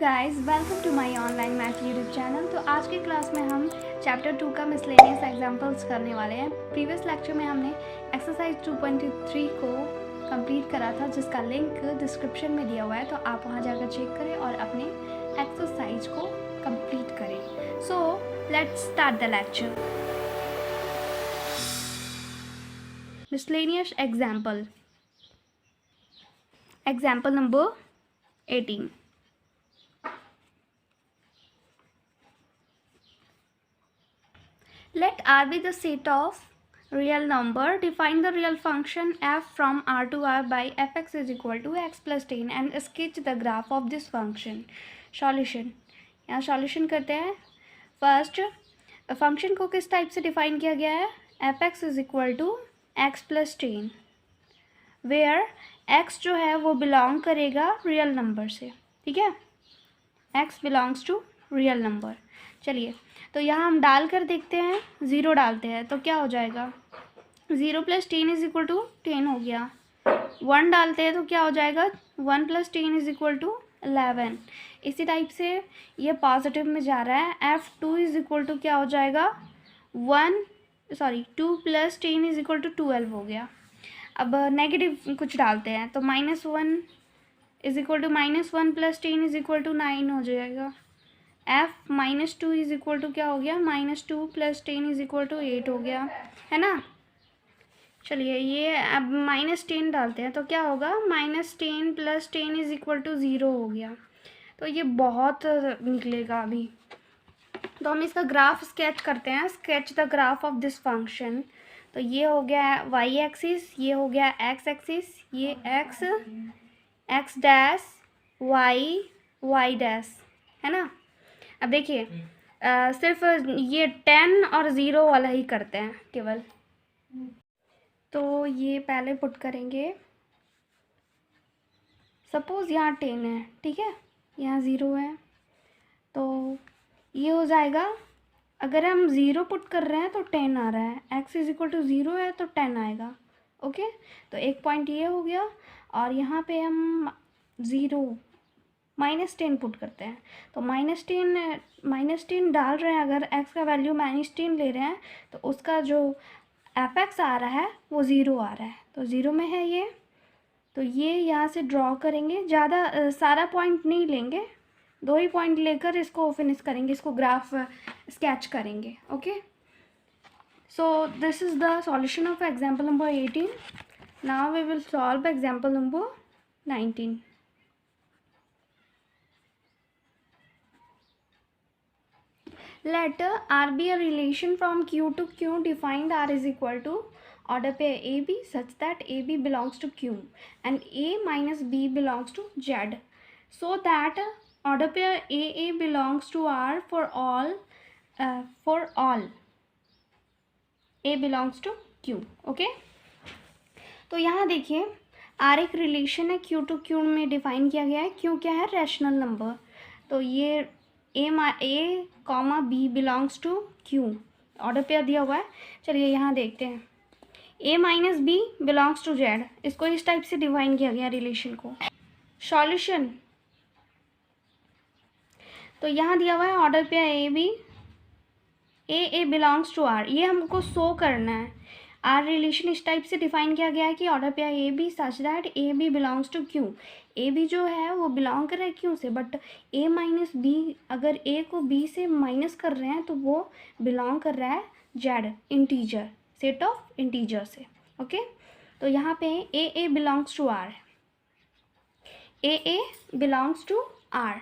Guys, welcome to my online math YouTube channel. तो आज की क्लास में हम चैप्टर 2 का मिसलेनियस एग्जांपल्स करने वाले हैं। प्रीवियस लेक्चर में हमने एक्सरसाइज 2.3 को कंप्लीट करा था, जिसका लिंक डिस्क्रिप्शन में दिया हुआ है, तो आप वहां जाकर चेक करें और अपने एक्सरसाइज को कंप्लीट करें। So let's start the lecture. Miscellaneous example number 18. Let R be the set of real number. Define the real function f from R to R by fx is equal to x plus 10 and sketch the graph of this function. Solution. यहाँ solution करते हैं. First, function को किस type से define किया गया है? fx is equal to x plus 10 where x जो है वो बिलोंग करेगा रियल नंबर से. ठीक है, x belongs to real number. चलिए, तो यहाँ हम डाल कर देखते हैं. 0 डालते हैं तो क्या हो जाएगा? 0 प्लस 10 इज इक्वल टू 10 हो गया. 1 डालते हैं तो क्या हो जाएगा? 1 प्लस 10 इज इक्वल टू 11. इसी टाइप से ये पॉजिटिव में जा रहा है. f2 इज इक्वल टू क्या हो जाएगा? 2 प्लस 10 इज इक्वल टू 12 हो गया. अब नेगेटिव कुछ डालते हैं तो -1 is equal to -1 plus 10 is equal to 9 हो जाएगा. f-2 इज इक्वल टू क्या हो गया? -2 प्लस 10 इज इक्वल टू 8 हो गया, है ना. चलिए, ये अब -10 डालते हैं तो क्या होगा? -10 प्लस 10 इज इक्वल टू 0 हो गया. तो ये बहुत निकलेगा अभी. तो हम इसका ग्राफ स्केच करते हैं. Sketch the graph of this function. तो ये हो गया y एक्सिस, ये हो गया x एक्सिस, ये x डैश y डैश, है ना. अब देखिए, सिर्फ ये 10 और 0 वाला ही करते हैं केवल. तो ये पहले पुट करेंगे. सपोज़ यहाँ 10 है, ठीक है, यहाँ 0 है, तो ये हो जाएगा. अगर हम 0 पुट कर रहे हैं तो 10 आ रहा है. x इज इक्वल टू 0 है तो 10 आएगा. ओके, तो एक पॉइंट ये हो गया. और यहाँ पे हम -10 पुट करते हैं तो -10 डाल रहे हैं. अगर x का वैल्यू -10 ले रहे हैं तो उसका जो fx आ रहा है वो 0 आ रहा है. तो 0 में है ये. तो ये यहाँ से ड्रॉ करेंगे. ज़्यादा सारा पॉइंट नहीं लेंगे, 2 ही पॉइंट लेकर इसको फिनिश करेंगे, इसको ग्राफ स्केच करेंगे. Okay, so this is the solution of example number 18. Now we will solve example number 19. Let R be a relation from Q to Q. Defined R is equal to order pair AB such that AB belongs to Q and A minus B belongs to Z, so that order pair AA belongs to R for all A belongs to Q. Okay, तो यहाँ देखिए, R एक relation है, Q to Q में define किया गया है. Q क्या है? Rational number. तो ये A, B belongs to Q order pair दिया हुआ है. चलिए यहाँ देखते हैं. A minus B belongs to Z. इसको इस टाइप से डिफाइन किया गया रिलेशन को. सॉल्यूशन, तो यहाँ दिया हुआ है order pair AB, A belongs to R. ये हमको शो करना है. आर रिलेशन इस टाइप से डिफाइन किया गया है कि order pair A B such that A B belongs to Q. A B जो है वो बिलोंग कर रहा है क्यू से, बट ए माइनस बी, अगर ए को बी से माइनस कर रहे हैं तो वो बिलोंग कर रहा है Z, integer, set of integer से. ओके, तो यहाँ पे A belongs to R, A belongs to R.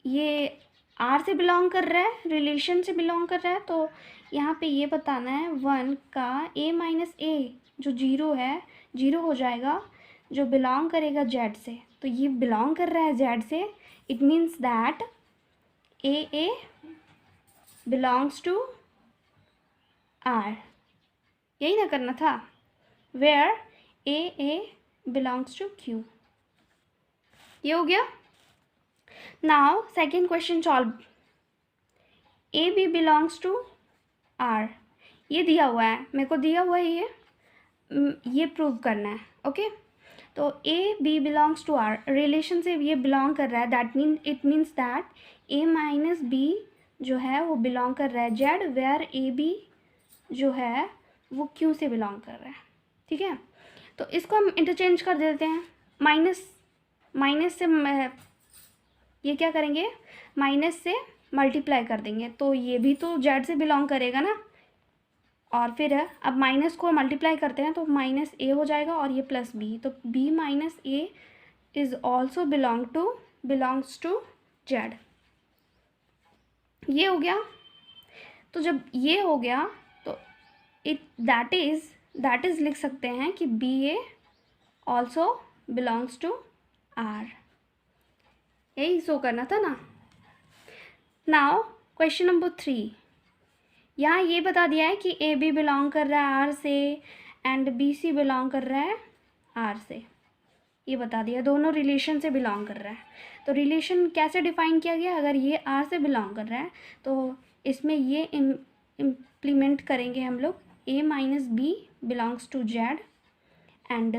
ये आर से बिलोंग कर रहा है, रिलेशन से बिलोंग कर रहा है. तो यहाँ पे ये बताना है 1 का ए माइनस ए जो 0 है, 0 हो जाएगा, जो बिलोंग करेगा जेड से. तो ये बिलोंग कर रहा है जेड से. It means that A belongs to R. यही ना करना था, where A belongs to Q. ये हो गया. Now second question solve. A B belongs to R. ये दिया हुआ है, मेरे को दिया हुआ है, ये प्रूव करना है. ओके, तो A B belongs to R, relation से ये बिलोंग कर रहा है, that it means that A minus B जो है वो बिलोंग कर रहा है जेड, वेयर ए बी जो है वो क्यू से बिलोंग कर रहा है। ठीक है, तो इसको हम इंटरचेंज कर देते हैं, माइनस से ये क्या करेंगे, माइनस से मल्टीप्लाई कर देंगे, तो ये भी तो जेड से बिलोंग करेगा ना। और फिर अब माइनस को मल्टीप्लाई करते हैं तो माइनस ए हो जाएगा और ये प्लस बी, तो B minus A is also belongs to Z. ये हो गया। तो जब ये हो गया तो दैट इज लिख सकते हैं कि B A also belongs to R. यही शो करना था ना। नाउ क्वेश्चन नंबर 3, यहाँ ये बता दिया है कि ए बी बिलोंग कर रहा है आर से एंड बी सी बिलोंग कर रहा है आर से, ये बता दिया, दोनों रिलेशन से बिलोंग कर रहा है। तो रिलेशन कैसे डिफाइन किया गया, अगर ये आर से बिलोंग कर रहा है तो इसमें ये इम्प्लीमेंट करेंगे हम लोग, A minus B belongs to Z and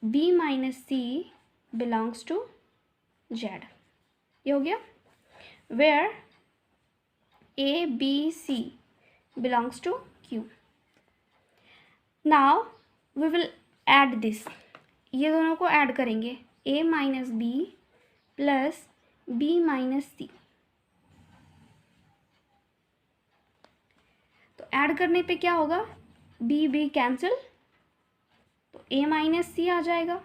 B minus C belongs to Z. ये हो गया, where A B C belongs to Q. Now we will add this, ये दोनों को ऐड करेंगे, A minus B plus B minus C. तो add करने पे क्या होगा, बी कैंसिल, तो A माइनस सी आ जाएगा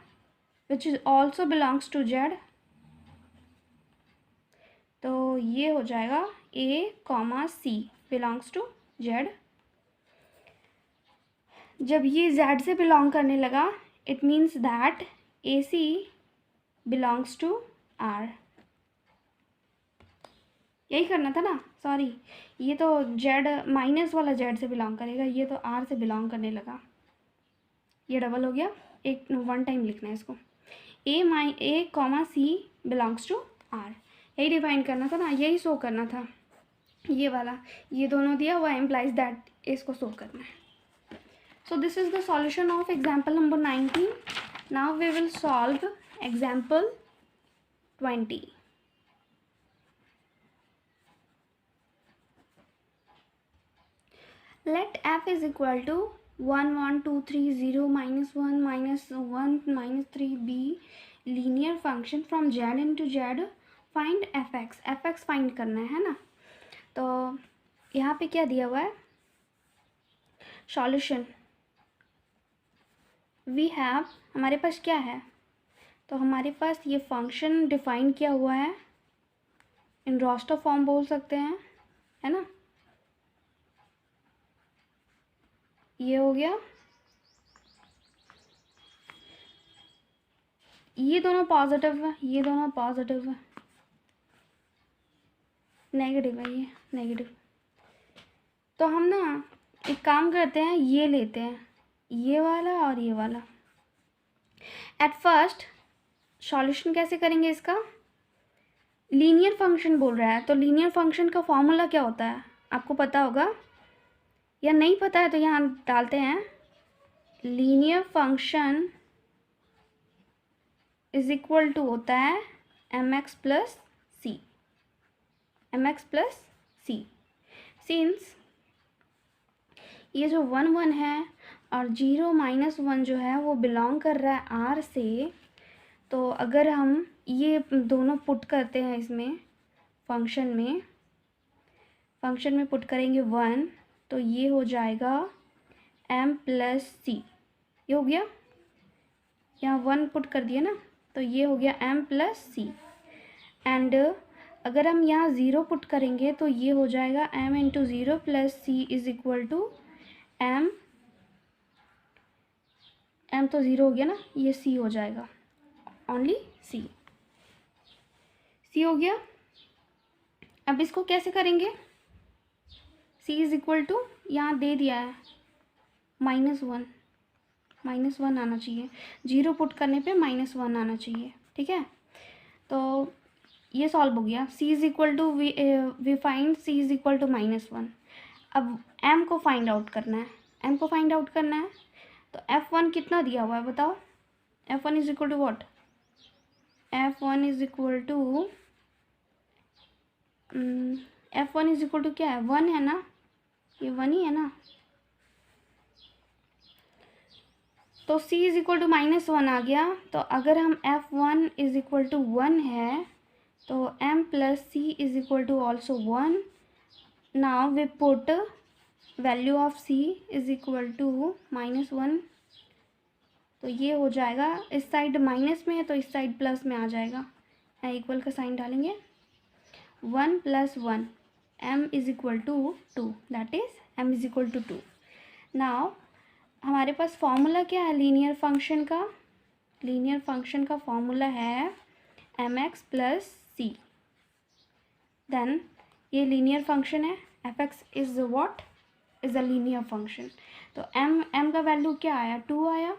which is also belongs to Z. तो ये हो जाएगा A comma C belongs to Z. जब ये जेड से बिलोंग करने लगा it means that A C belongs to R. यही करना था ना, सॉरी, ये तो जेड माइनस वाला जेड से बिलोंग करेगा, ये तो आर से बिलोंग करने लगा, ये डबल हो गया, एक वन टाइम लिखना है इसको, A comma C belongs to R. यही डिफाइन करना था ना, यही शो करना था, ये वाला, ये दोनों दिया हुआ एम्प्लाइज दैट इसको शो करना है। So this is the solution of example number 19। Now we will solve example 20। Let F is equal to 1 1 2 3 0 -1 -1 -3 be linear function from Z into Z, find F X find करना है ना। तो यहाँ पे क्या दिया हुआ है, सॉल्यूशन वी हैव, हमारे पास क्या है, तो हमारे पास ये फंक्शन डिफाइन किया हुआ है, इन रोस्टर फॉर्म बोल सकते हैं, है ना। ये हो गया, ये दोनों पॉजिटिव है, ये दोनों पॉजिटिव है, नेगेटिव है, ये नेगेटिव। तो हम ना एक काम करते हैं, ये लेते हैं, ये वाला और ये वाला। एट फर्स्ट सॉल्यूशन कैसे करेंगे इसका, लीनियर फंक्शन बोल रहा है, तो लीनियर फंक्शन का फॉर्मूला क्या होता है आपको पता होगा, या नहीं पता है तो यहाँ डालते हैं, linear function is equal to होता है mx plus C, mx plus C. Since ये जो 1 1 है और 0 -1 जो है वो बिलोंग कर रहा है आर से, तो अगर हम ये दोनों पुट करते हैं इसमें फंक्शन में पुट करेंगे 1, तो ये हो जाएगा m प्लस सी। ये हो गया, यहाँ 1 पुट कर दिया ना, तो ये हो गया m प्लस सी। एंड अगर हम यहाँ 0 पुट करेंगे तो ये हो जाएगा m into 0 plus C is equal to m तो 0 हो गया ना, ये c हो जाएगा, ओनली c हो गया। अब इसको कैसे करेंगे, c इज इक्वल टू, यहाँ दे दिया है -1 आना चाहिए, 0 पुट करने पे -1 आना चाहिए, ठीक है। तो ये सॉल्व हो गया, c is equal to we find c is equal to -1। अब m को फाइंड आउट करना है, तो f1 कितना दिया हुआ है बताओ, F1 is equal to what, F1 is equal to F1 is equal to क्या है, 1 है ना, ये 1 ही है ना, तो C इज इक्वल टू -1 आ गया। तो अगर हम F1 इज इक्वल टू 1 है तो M plus C is equal to also 1। Now we put value of C is equal to -1, तो ये हो जाएगा, इस साइड माइनस में है तो इस साइड प्लस में आ जाएगा, इक्वल का साइन डालेंगे, 1 + 1 M is equal to 2, that is M is equal to 2। नाउ हमारे पास फॉर्मूला क्या है लीनियर फंक्शन का, लीनियर फंक्शन का फॉर्मूला है mx + c। देन ये लीनियर फंक्शन है, fx is what, is a linear function. तो m का वैल्यू क्या आया, 2 आया,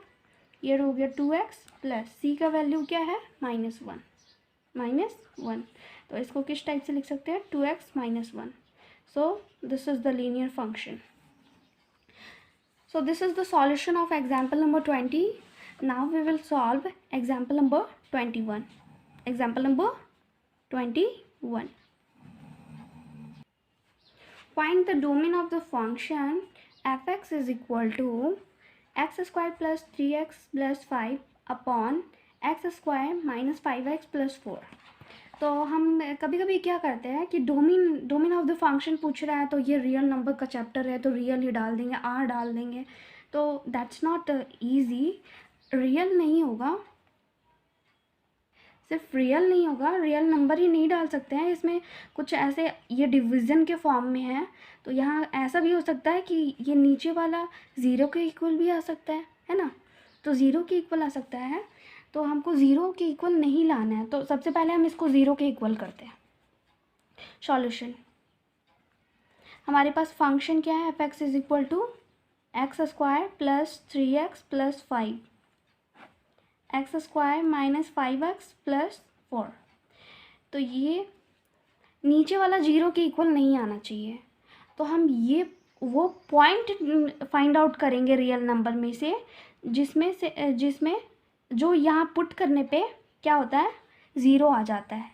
ये हो गया 2x प्लस c का वैल्यू क्या है, -1। तो इसको किस टाइप से लिख सकते हैं, 2x - 1। So this is the linear function. So this is the solution of example number 20. Now we will solve example number 21. Example number 21. Find the domain of the function fx is equal to x square plus 3x plus 5 upon x square minus 5x plus 4. तो हम कभी कभी क्या करते हैं कि domain of the function पूछ रहा है तो ये रियल नंबर का चैप्टर है तो रियल ही डाल देंगे, आर डाल देंगे, तो दैट्स नॉट ईजी। रियल नहीं होगा, सिर्फ रियल नहीं होगा, रियल नंबर ही नहीं डाल सकते हैं इसमें, कुछ ऐसे ये डिवीज़न के फॉर्म में है, तो यहाँ ऐसा भी हो सकता है कि ये नीचे वाला 0 के इक्वल भी आ सकता है ना, तो 0 के इक्वल आ सकता है, तो हमको 0 के इक्वल नहीं लाना है, तो सबसे पहले हम इसको 0 के इक्वल करते हैं। सॉल्यूशन, हमारे पास फंक्शन क्या है, fx is equal to x² plus 3x plus 5, x² minus 5x plus 4। तो ये नीचे वाला 0 के इक्वल नहीं आना चाहिए, तो हम ये वो पॉइंट फाइंड आउट करेंगे रियल नंबर में से जिसमें जो यहाँ पुट करने पे क्या होता है, 0 आ जाता है,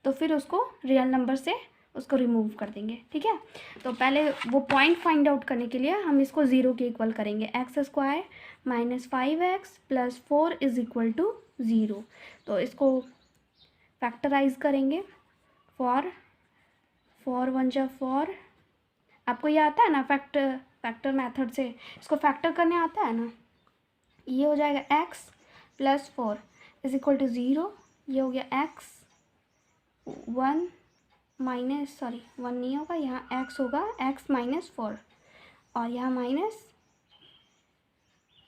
तो फिर उसको रियल नंबर से उसको रिमूव कर देंगे, ठीक है। तो पहले वो पॉइंट फाइंड आउट करने के लिए हम इसको 0 के इक्वल करेंगे, x² minus 5x plus 4 is equal to 0। तो इसको फैक्टराइज करेंगे, 4 1 जा 4, आपको ये आता है ना फैक्टर मेथड से इसको फैक्टर करने आता है ना, ये हो जाएगा x plus 4 is equal to 0, ये हो गया x 1 माइनस 1 नहीं होगा, यहाँ x होगा x माइनस 4, और यहाँ माइनस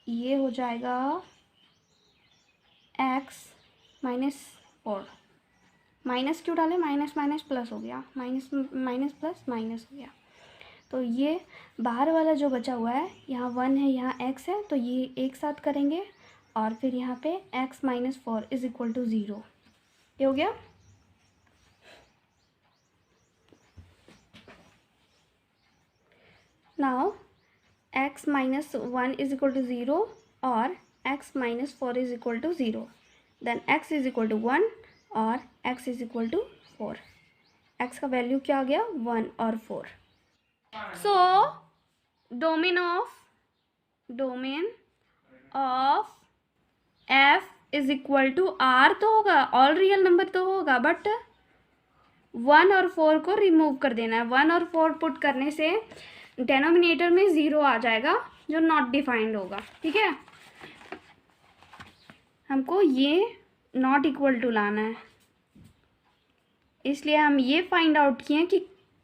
ये हो जाएगा x माइनस 4, माइनस क्यों डाले, माइनस माइनस प्लस हो गया, माइनस माइनस प्लस माइनस हो गया, तो ये बाहर वाला जो बचा हुआ है, यहाँ 1 है यहाँ x है, तो ये एक साथ करेंगे और फिर यहाँ पे x minus 4 is equal to 0, ये हो गया। Now x minus 1 is equal to 0 और x minus 4 is equal to 0, then x is equal to 1 और x is equal to 4, x का वैल्यू क्या आ गया, 1 और 4। So domain of f is equal to r तो होगा, ऑल रियल नंबर तो होगा, बट 1 और 4 को रिमूव कर देना है। 1 और 4 पुट करने से डेनोमिनेटर में 0 आ जाएगा जो नॉट डिफाइंड होगा, ठीक है। हमको ये नॉट इक्वल टू लाना है, इसलिए हम ये फाइंड आउट किए कि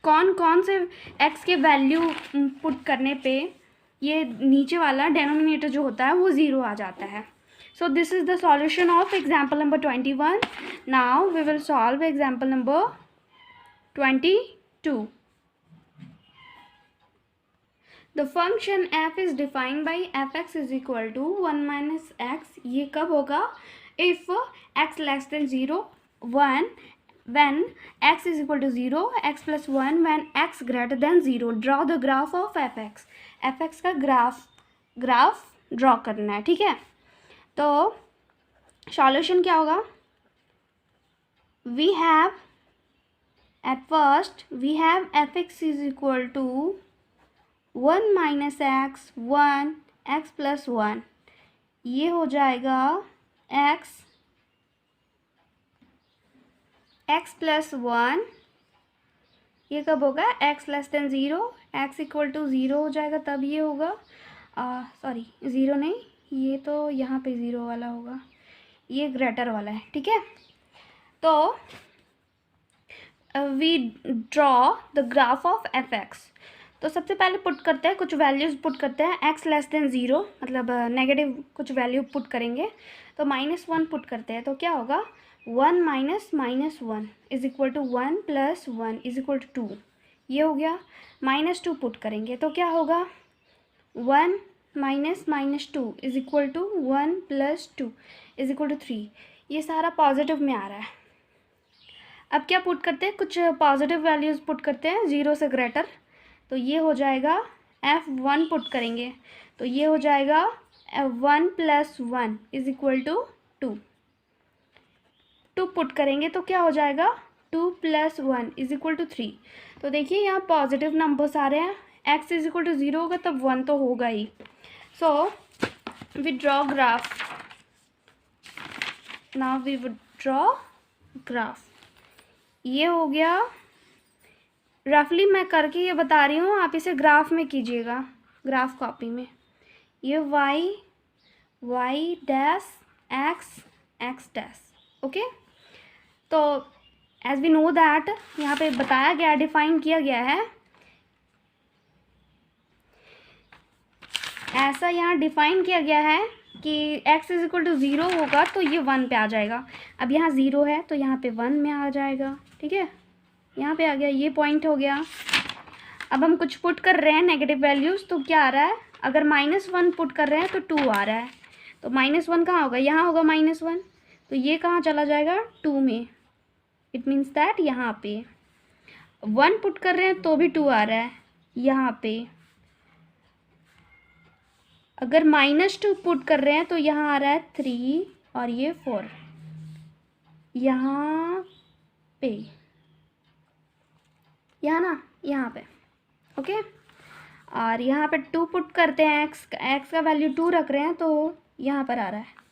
कौन कौन से x के वैल्यू पुट करने पे ये नीचे वाला डेनोमिनेटर जो होता है वो 0 आ जाता है। So this is the solution of example number 21। Now we will solve example number 22। The function f is defined by fx is equal to 1 minus x। ये कब होगा, if x less than 0, 1 when x is equal to 0, x plus 1 when x greater than 0। draw the graph of fx। fx का graph draw करना है, ठीक है। तो solution क्या होगा, we have at first we have f x is equal to 1 minus x 1 x plus 1, ये हो जाएगा एक्स प्लस 1, ये कब होगा, x less than 0, x equal to 0 हो जाएगा तब ये होगा, सॉरी 0 नहीं, ये तो यहाँ पे 0 वाला होगा, ये ग्रेटर वाला है, ठीक है। तो we draw the graph of f x. तो सबसे पहले पुट करते हैं, कुछ वैल्यूज़ पुट करते हैं, एक्स लेस देन 0 मतलब नेगेटिव कुछ वैल्यू पुट करेंगे, तो -1 पुट करते हैं, तो क्या होगा 1 minus -1 is equal to 1 plus 1 is equal to 2, ये हो गया। -2 पुट करेंगे तो क्या होगा 1 minus -2 is equal to 1 plus 2 is equal to 3, ये सारा पॉजिटिव में आ रहा है। अब क्या पुट करते हैं, कुछ पॉजिटिव वैल्यूज़ पुट करते हैं 0 से ग्रेटर, तो ये हो जाएगा f1 पुट करेंगे, तो ये हो जाएगा 1 plus 1 is equal to 2 put करेंगे तो क्या हो जाएगा 2 प्लस 1 इज इक्वल टू 3। तो देखिए यहाँ पॉजिटिव नंबर्स आ रहे हैं, x इज इक्वल टू 0 होगा तब 1 तो होगा ही। So we draw graph, now we would draw graph, ये हो गया। रफली मैं करके ये बता रही हूँ, आप इसे ग्राफ में कीजिएगा, ग्राफ कॉपी में। ये y dash x dash, okay. तो एज वी नो दैट यहाँ पे बताया गया, डिफाइन किया गया है, ऐसा यहाँ डिफाइन किया गया है कि x इज इक्वल टू 0 होगा तो ये 1 पे आ जाएगा। अब यहाँ 0 है तो यहाँ पे 1 में आ जाएगा, ठीक है, यहाँ पे आ गया, ये पॉइंट हो गया। अब हम कुछ पुट कर रहे हैं नेगेटिव वैल्यूज़, तो क्या आ रहा है, अगर -1 पुट कर रहे हैं तो 2 आ रहा है, तो -1 कहाँ होगा, यहाँ होगा -1, तो ये कहाँ चला जाएगा 2 में, इट मीन्स दैट यहाँ पे 1 पुट कर रहे हैं तो भी 2 आ रहा है यहाँ पे, अगर -2 पुट कर रहे हैं तो यहाँ आ रहा है 3 और ये 4 यहाँ पे, यहाँ ना, यहाँ पे, ओके। और यहाँ पे 2 पुट करते हैं, x का वैल्यू 2 रख रहे हैं तो यहाँ पर आ रहा है।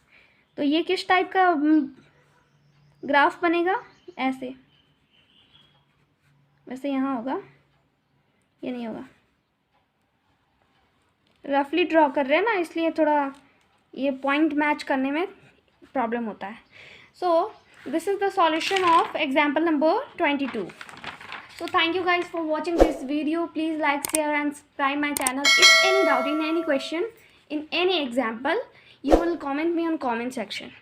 तो ये किस टाइप का ग्राफ बनेगा, ऐसे, वैसे यहाँ होगा, ये नहीं होगा, रफली ड्रॉ कर रहे हैं ना, इसलिए थोड़ा ये पॉइंट मैच करने में प्रॉब्लम होता है। So this is the solution of example number 22. So thank you guys for watching this video. Please like, share and subscribe my channel. If any doubt in any question, in any example, you will comment me on comment section.